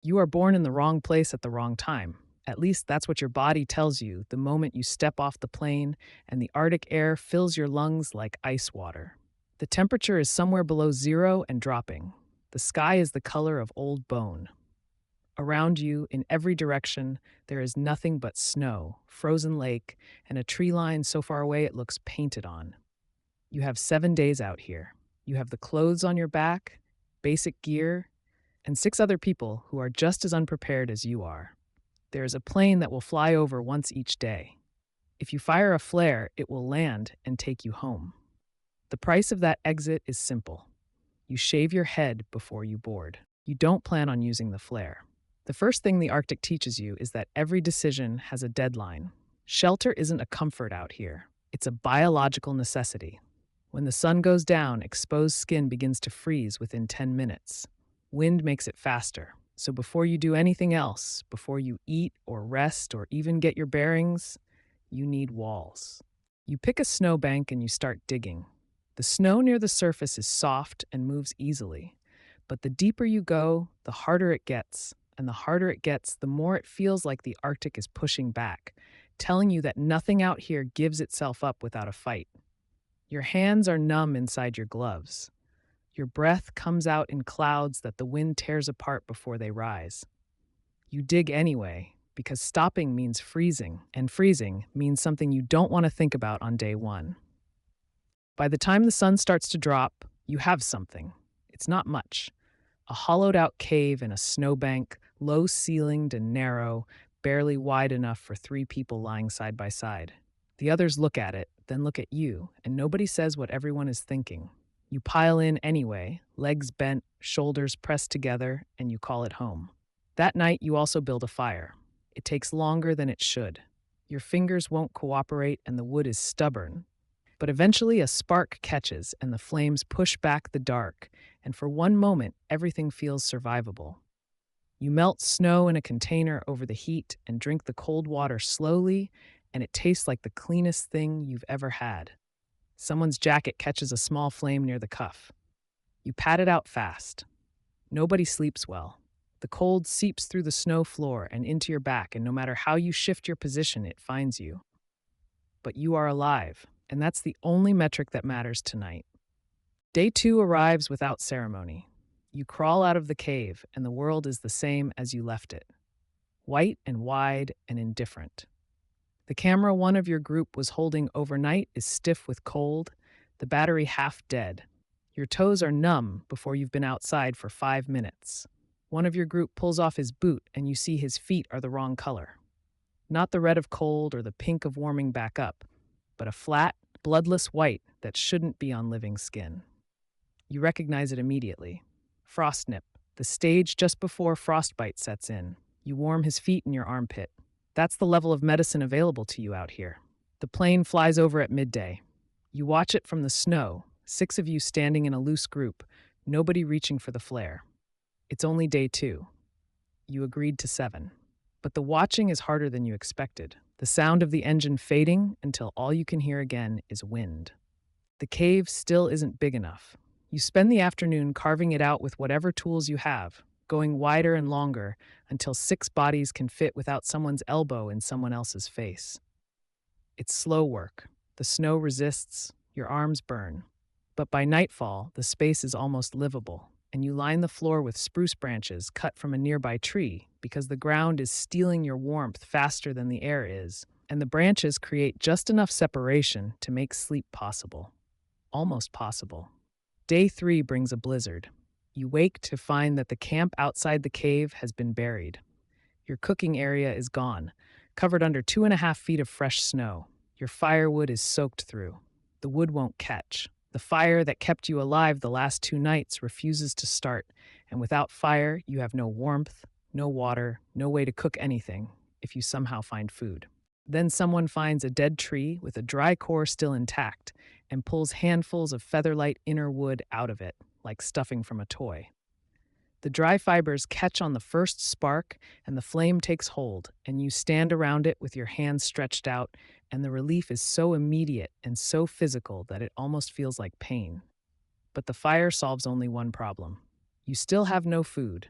You are born in the wrong place at the wrong time. At least that's what your body tells you the moment you step off the plane and the Arctic air fills your lungs like ice water. The temperature is somewhere below zero and dropping. The sky is the color of old bone. Around you, in every direction, there is nothing but snow, frozen lake, and a tree line so far away it looks painted on. You have 7 days out here. You have the clothes on your back, basic gear, and six other people who are just as unprepared as you are. There is a plane that will fly over once each day. If you fire a flare, it will land and take you home. The price of that exit is simple. You shave your head before you board. You don't plan on using the flare. The first thing the Arctic teaches you is that every decision has a deadline. Shelter isn't a comfort out here, it's a biological necessity. When the sun goes down, exposed skin begins to freeze within 10 minutes. Wind makes it faster. So before you do anything else, before you eat or rest or even get your bearings, you need walls. You pick a snowbank and you start digging. The snow near the surface is soft and moves easily. But the deeper you go, the harder it gets. And the harder it gets, the more it feels like the Arctic is pushing back, telling you that nothing out here gives itself up without a fight. Your hands are numb inside your gloves. Your breath comes out in clouds that the wind tears apart before they rise. You dig anyway, because stopping means freezing, and freezing means something you don't want to think about on day one. By the time the sun starts to drop, you have something. It's not much. A hollowed out cave in a snowbank, low ceilinged and narrow, barely wide enough for three people lying side by side. The others look at it, then look at you, and nobody says what everyone is thinking. You pile in anyway, legs bent, shoulders pressed together, and you call it home. That night, you also build a fire. It takes longer than it should. Your fingers won't cooperate, and the wood is stubborn. But eventually, a spark catches, and the flames push back the dark, and for one moment, everything feels survivable. You melt snow in a container over the heat and drink the cold water slowly, and it tastes like the cleanest thing you've ever had. Someone's jacket catches a small flame near the cuff. You pat it out fast. Nobody sleeps well. The cold seeps through the snow floor and into your back, and no matter how you shift your position, it finds you. But you are alive, and that's the only metric that matters tonight. Day two arrives without ceremony. You crawl out of the cave, and the world is the same as you left it, white and wide and indifferent. The camera one of your group was holding overnight is stiff with cold, the battery half dead. Your toes are numb before you've been outside for 5 minutes. One of your group pulls off his boot, and you see his feet are the wrong color. Not the red of cold or the pink of warming back up, but a flat, bloodless white that shouldn't be on living skin. You recognize it immediately. Frostnip, the stage just before frostbite sets in. You warm his feet in your armpit. That's the level of medicine available to you out here. The plane flies over at midday. You watch it from the snow, 6 of you standing in a loose group, nobody reaching for the flare. It's only day 2. You agreed to 7. But the watching is harder than you expected. The sound of the engine fading until all you can hear again is wind. The cave still isn't big enough. You spend the afternoon carving it out with whatever tools you have, going wider and longer until 6 bodies can fit without someone's elbow in someone else's face. It's slow work. The snow resists, your arms burn. But by nightfall, the space is almost livable, and you line the floor with spruce branches cut from a nearby tree because the ground is stealing your warmth faster than the air is, and the branches create just enough separation to make sleep possible. Almost possible. Day 3 brings a blizzard. You wake to find that the camp outside the cave has been buried. Your cooking area is gone, covered under 2.5 feet of fresh snow. Your firewood is soaked through. The wood won't catch. The fire that kept you alive the last 2 nights refuses to start, and without fire, you have no warmth, no water, no way to cook anything, if you somehow find food. Then someone finds a dead tree with a dry core still intact and pulls handfuls of featherlight inner wood out of it, like stuffing from a toy. The dry fibers catch on the first spark, and the flame takes hold, and you stand around it with your hands stretched out, and the relief is so immediate and so physical that it almost feels like pain. But the fire solves only one problem. You still have no food.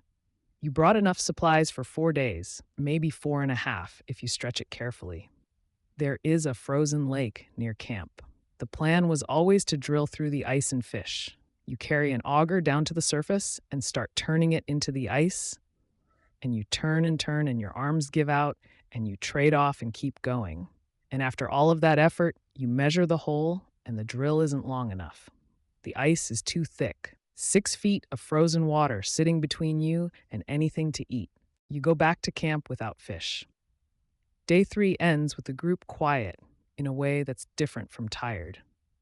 You brought enough supplies for 4 days, maybe 4.5 if you stretch it carefully. There is a frozen lake near camp. The plan was always to drill through the ice and fish. You carry an auger down to the surface and start turning it into the ice, and you turn and turn, and your arms give out, and you trade off and keep going. And after all of that effort, you measure the hole, and the drill isn't long enough. The ice is too thick. 6 feet of frozen water sitting between you and anything to eat. You go back to camp without fish. Day 3 ends with the group quiet in a way that's different from tired.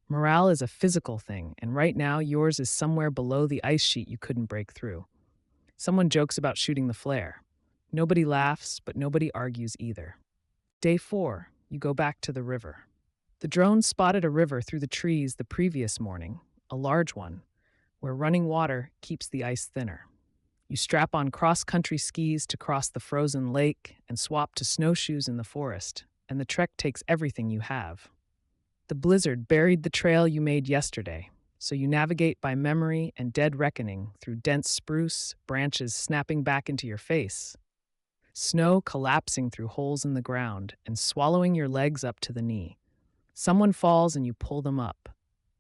Morale is a physical thing, and right now yours is somewhere below the ice sheet you couldn't break through. Someone jokes about shooting the flare. Nobody laughs, but nobody argues either. Day 4, you go back to the river. The drone spotted a river through the trees the previous morning, a large one, where running water keeps the ice thinner. You strap on cross-country skis to cross the frozen lake and swap to snowshoes in the forest, and the trek takes everything you have. The blizzard buried the trail you made yesterday, so you navigate by memory and dead reckoning through dense spruce, branches snapping back into your face, snow collapsing through holes in the ground and swallowing your legs up to the knee. Someone falls and you pull them up.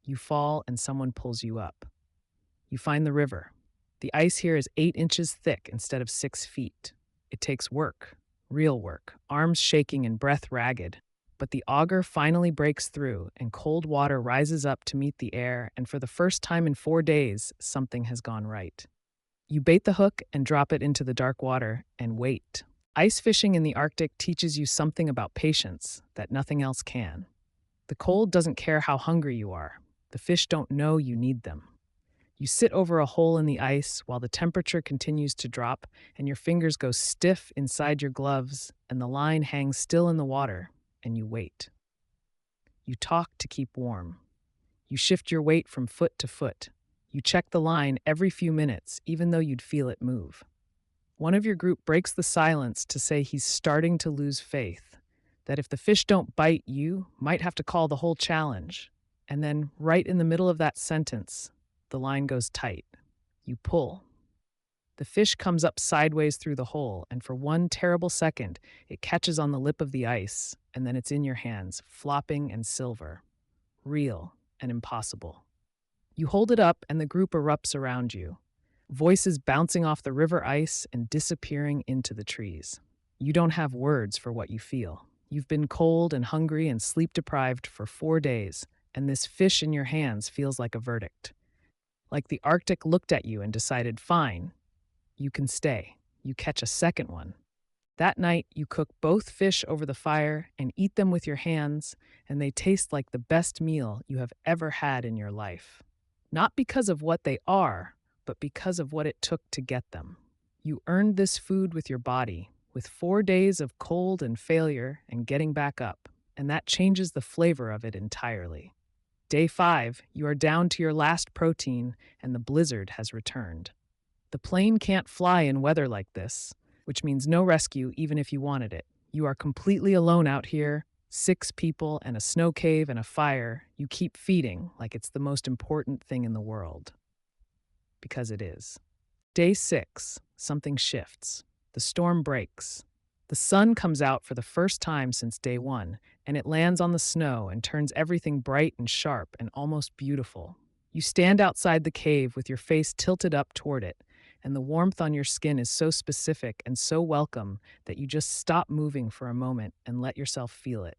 You fall and someone pulls you up. You find the river. The ice here is 8 inches thick instead of 6 feet. It takes work, real work, arms shaking and breath ragged. But the auger finally breaks through and cold water rises up to meet the air, and for the first time in 4 days, something has gone right. You bait the hook and drop it into the dark water and wait. Ice fishing in the Arctic teaches you something about patience that nothing else can. The cold doesn't care how hungry you are. The fish don't know you need them. You sit over a hole in the ice while the temperature continues to drop and your fingers go stiff inside your gloves and the line hangs still in the water, and you wait. You talk to keep warm. You shift your weight from foot to foot. You check the line every few minutes, even though you'd feel it move. One of your group breaks the silence to say he's starting to lose faith, that if the fish don't bite, you might have to call the whole challenge. And then, right in the middle of that sentence, the line goes tight. You pull. The fish comes up sideways through the hole, and for one terrible second, it catches on the lip of the ice, and then it's in your hands, flopping and silver. Real and impossible. You hold it up, and the group erupts around you. Voices bouncing off the river ice and disappearing into the trees. You don't have words for what you feel. You've been cold and hungry and sleep-deprived for 4 days, and this fish in your hands feels like a verdict. Like the Arctic looked at you and decided, fine, you can stay. You catch a second one. That night, you cook both fish over the fire and eat them with your hands, and they taste like the best meal you have ever had in your life. Not because of what they are, but because of what it took to get them. You earned this food with your body, with 4 days of cold and failure and getting back up, and that changes the flavor of it entirely. Day 5, you are down to your last protein, and the blizzard has returned. The plane can't fly in weather like this, which means no rescue even if you wanted it. You are completely alone out here, 6 people and a snow cave and a fire. You keep feeding like it's the most important thing in the world. Because it is. Day 6, something shifts. The storm breaks. The sun comes out for the first time since day 1, and it lands on the snow and turns everything bright and sharp and almost beautiful. You stand outside the cave with your face tilted up toward it, and the warmth on your skin is so specific and so welcome that you just stop moving for a moment and let yourself feel it.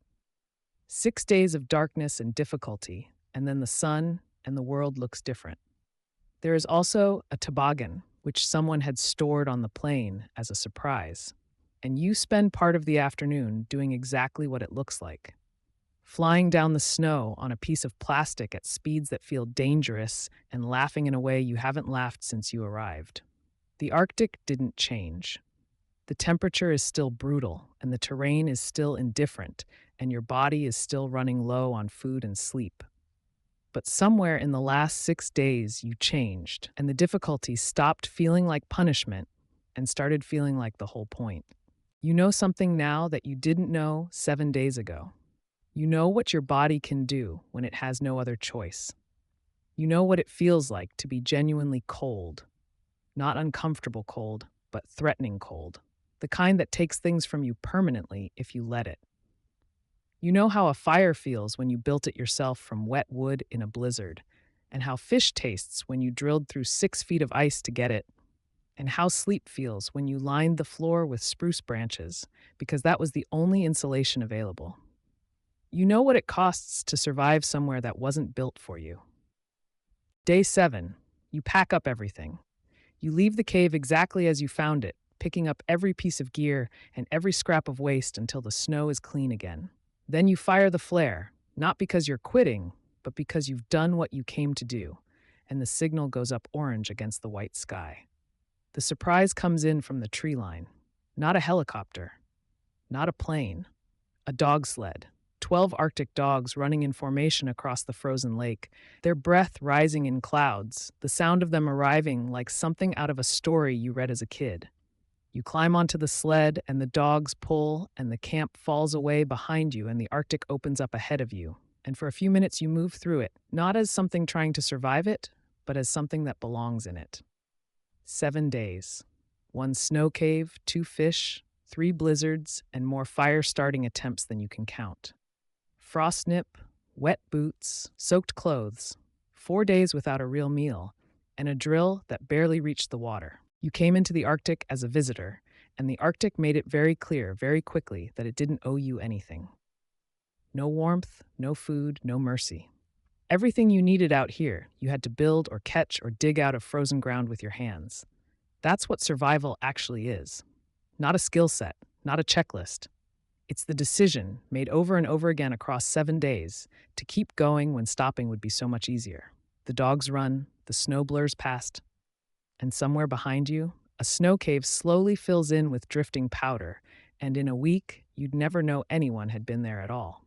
6 days of darkness and difficulty, and then the sun, and the world looks different. There is also a toboggan, which someone had stored on the plane as a surprise, and you spend part of the afternoon doing exactly what it looks like. Flying down the snow on a piece of plastic at speeds that feel dangerous and laughing in a way you haven't laughed since you arrived. The Arctic didn't change. The temperature is still brutal, and the terrain is still indifferent, and your body is still running low on food and sleep. But somewhere in the last 6 days, you changed, and the difficulty stopped feeling like punishment and started feeling like the whole point. You know something now that you didn't know 7 days ago. You know what your body can do when it has no other choice. You know what it feels like to be genuinely cold. Not uncomfortable cold, but but threatening cold. The kind that takes things from you permanently if you let it. You know how a fire feels when you built it yourself from wet wood in a blizzard, and how fish tastes when you drilled through 6 feet of ice to get it, and how sleep feels when you lined the floor with spruce branches, because that was the only insulation available. You know what it costs to survive somewhere that wasn't built for you. Day 7. You pack up everything. You leave the cave exactly as you found it, picking up every piece of gear and every scrap of waste until the snow is clean again. Then you fire the flare, not because you're quitting, but because you've done what you came to do, and the signal goes up orange against the white sky. The surprise comes in from the tree line. Not a helicopter, not a plane, a dog sled. 12 Arctic dogs running in formation across the frozen lake, their breath rising in clouds, the sound of them arriving like something out of a story you read as a kid. You climb onto the sled, and the dogs pull, and the camp falls away behind you, and the Arctic opens up ahead of you. And for a few minutes, you move through it, not as something trying to survive it, but as something that belongs in it. 7 days. 1 snow cave, 2 fish, 3 blizzards, and more fire starting attempts than you can count. Frost nip, wet boots, soaked clothes, 4 days without a real meal, and a drill that barely reached the water. You came into the Arctic as a visitor, and the Arctic made it very clear very quickly that it didn't owe you anything. No warmth, no food, no mercy. Everything you needed out here, you had to build or catch or dig out of frozen ground with your hands. That's what survival actually is. Not a skill set, not a checklist. It's the decision, made over and over again across 7 days, to keep going when stopping would be so much easier. The dogs run, the snow blurs past, and somewhere behind you, a snow cave slowly fills in with drifting powder, and in a week, you'd never know anyone had been there at all.